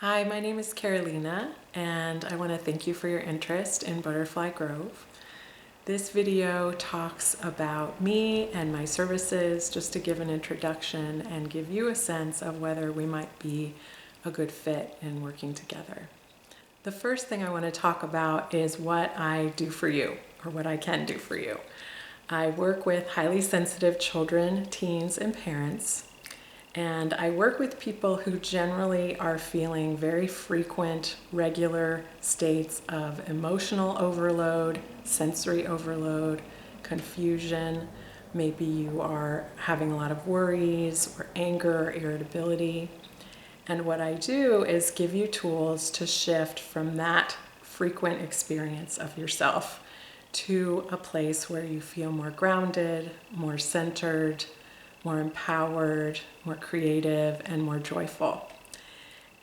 Hi, my name is Carolina, and I want to thank you for your interest in Butterfly Grove. This video talks about me and my services, just to give an introduction and give you a sense of whether we might be a good fit in working together. The first thing I want to talk about is what I do for you, or what I can do for you. I work with highly sensitive children, teens, and parents. And I work with people who generally are feeling very frequent, regular states of emotional overload, sensory overload, confusion. Maybe you are having a lot of worries or anger or irritability. And what I do is give you tools to shift from that frequent experience of yourself to a place where you feel more grounded, more centered, more empowered, more creative, and more joyful.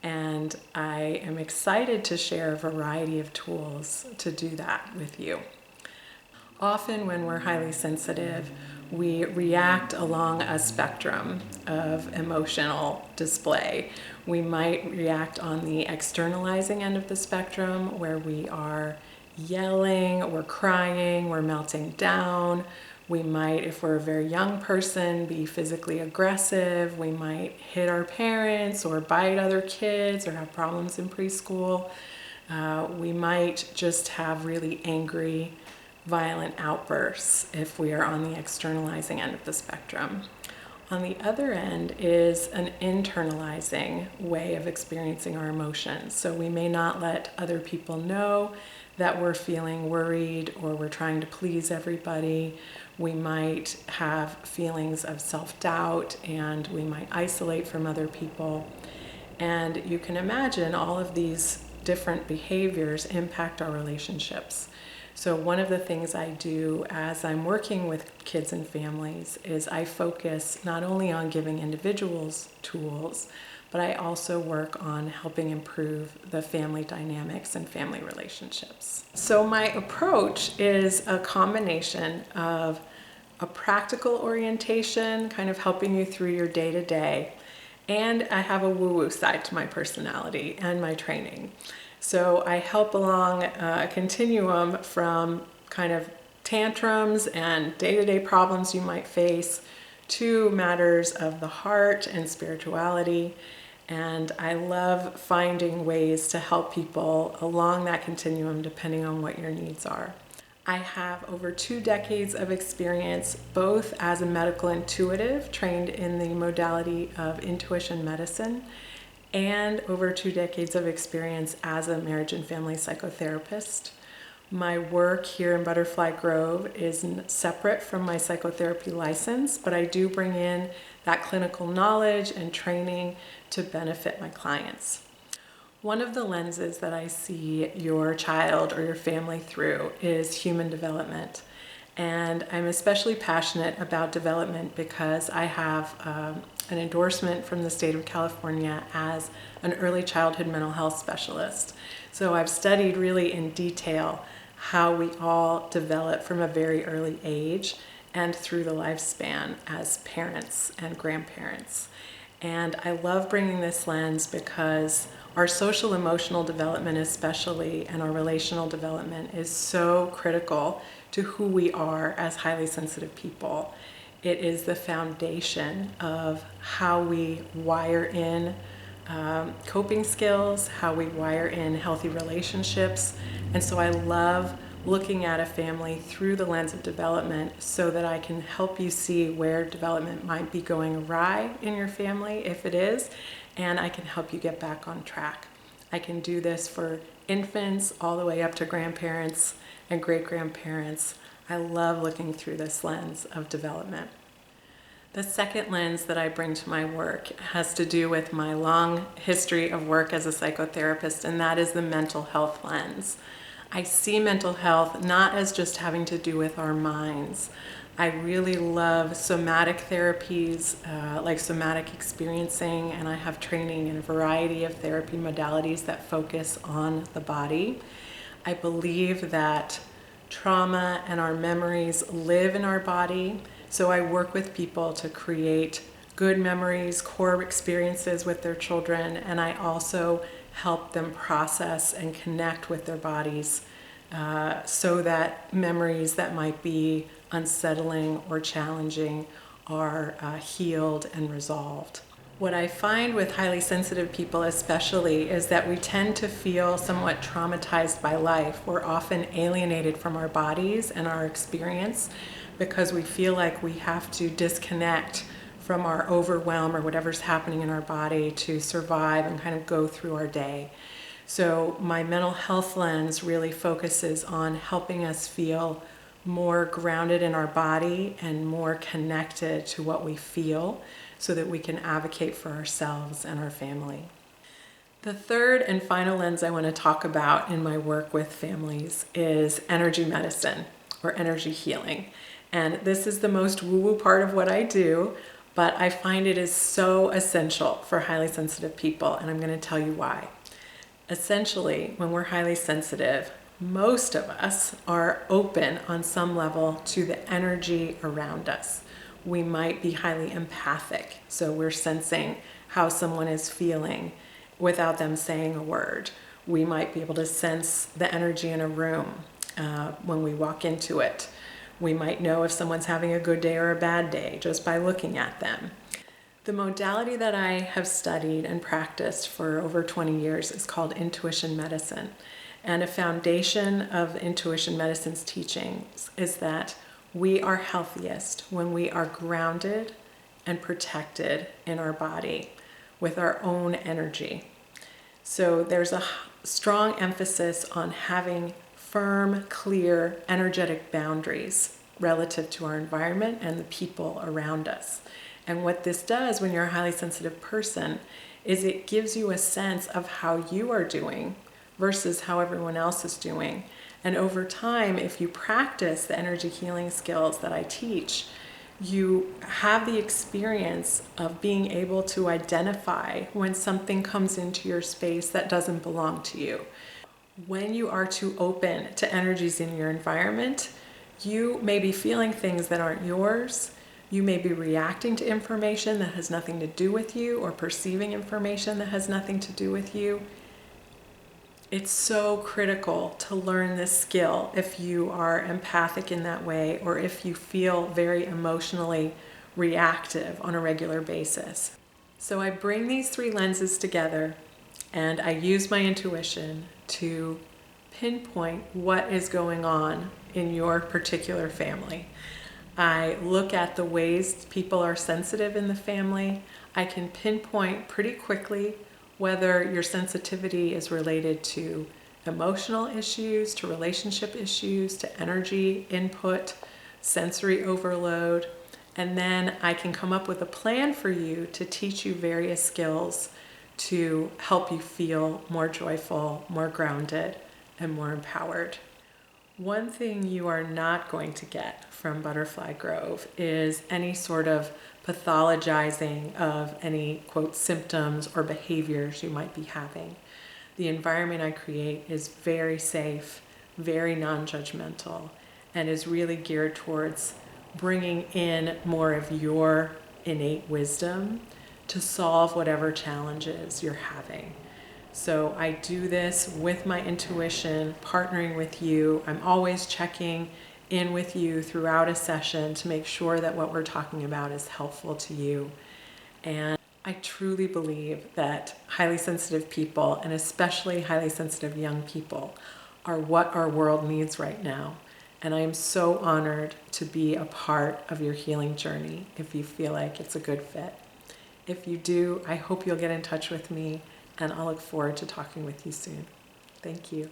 And I am excited to share a variety of tools to do that with you. Often when we're highly sensitive, we react along a spectrum of emotional display. We might react on the externalizing end of the spectrum, where we are yelling, we're crying, we're melting down. We might, if we're a very young person, be physically aggressive. We might hit our parents or bite other kids or have problems in preschool. We might just have really angry, violent outbursts if we are on the externalizing end of the spectrum. On the other end is an internalizing way of experiencing our emotions. So we may not let other people know that we're feeling worried or we're trying to please everybody. We might have feelings of self-doubt and we might isolate from other people. And you can imagine all of these different behaviors impact our relationships. So one of the things I do as I'm working with kids and families is I focus not only on giving individuals tools, but I also work on helping improve the family dynamics and family relationships. So my approach is a combination of a practical orientation, kind of helping you through your day-to-day, and I have a woo-woo side to my personality and my training. So I help along a continuum from kind of tantrums and day-to-day problems you might face to matters of the heart and spirituality. And I love finding ways to help people along that continuum depending on what your needs are. I have over 2 decades of experience both as a medical intuitive trained in the modality of intuition medicine and over 2 decades of experience as a marriage and family psychotherapist. My work here in Butterfly Grove is separate from my psychotherapy license, but I do bring in that clinical knowledge and training to benefit my clients. One of the lenses that I see your child or your family through is human development. And I'm especially passionate about development because I have an endorsement from the state of California as an early childhood mental health specialist. So I've studied really in detail how we all develop from a very early age and through the lifespan as parents and grandparents. And I love bringing this lens because our social emotional development especially and our relational development is so critical to who we are as highly sensitive people. It is the foundation of how we wire in coping skills, how we wire in healthy relationships. And so I love looking at a family through the lens of development so that I can help you see where development might be going awry in your family, if it is, and I can help you get back on track. I can do this for infants all the way up to grandparents and great-grandparents. I love looking through this lens of development. The second lens that I bring to my work has to do with my long history of work as a psychotherapist, and that is the mental health lens. I see mental health not as just having to do with our minds. I really love somatic therapies, like somatic experiencing, and I have training in a variety of therapy modalities that focus on the body. I believe that trauma and our memories live in our body, so I work with people to create good memories, core experiences with their children, and I also help them process and connect with their bodies so that memories that might be unsettling or challenging are healed and resolved. What I find with highly sensitive people especially is that we tend to feel somewhat traumatized by life. We're often alienated from our bodies and our experience because we feel like we have to disconnect from our overwhelm or whatever's happening in our body to survive and kind of go through our day. So my mental health lens really focuses on helping us feel more grounded in our body and more connected to what we feel so that we can advocate for ourselves and our family. The third and final lens I want to talk about in my work with families is energy medicine or energy healing. And this is the most woo-woo part of what I do, but I find it is so essential for highly sensitive people, and I'm going to tell you why. Essentially, when we're highly sensitive, most of us are open on some level to the energy around us. We might be highly empathic, so we're sensing how someone is feeling without them saying a word. We might be able to sense the energy in a room when we walk into it. We might know if someone's having a good day or a bad day just by looking at them. The modality that I have studied and practiced for over 20 years is called intuition medicine. And a foundation of intuition medicine's teachings is that we are healthiest when we are grounded and protected in our body with our own energy. So there's a strong emphasis on having firm, clear, energetic boundaries relative to our environment and the people around us. And what this does when you're a highly sensitive person is it gives you a sense of how you are doing versus how everyone else is doing. And over time, if you practice the energy healing skills that I teach, you have the experience of being able to identify when something comes into your space that doesn't belong to you. When you are too open to energies in your environment, you may be feeling things that aren't yours. You may be reacting to information that has nothing to do with you or perceiving information that has nothing to do with you. It's so critical to learn this skill if you are empathic in that way or if you feel very emotionally reactive on a regular basis. So I bring these three lenses together and I use my intuition to pinpoint what is going on in your particular family. I look at the ways people are sensitive in the family. I can pinpoint pretty quickly whether your sensitivity is related to emotional issues, to relationship issues, to energy input, sensory overload. And then I can come up with a plan for you to teach you various skills to help you feel more joyful, more grounded, and more empowered. One thing you are not going to get from Butterfly Grove is any sort of pathologizing of any, quote, symptoms or behaviors you might be having. The environment I create is very safe, very non-judgmental, and is really geared towards bringing in more of your innate wisdom to solve whatever challenges you're having. So I do this with my intuition, partnering with you. I'm always checking in with you throughout a session to make sure that what we're talking about is helpful to you. And I truly believe that highly sensitive people, and especially highly sensitive young people, are what our world needs right now. And I am so honored to be a part of your healing journey if you feel like it's a good fit. If you do, I hope you'll get in touch with me, and I'll look forward to talking with you soon. Thank you.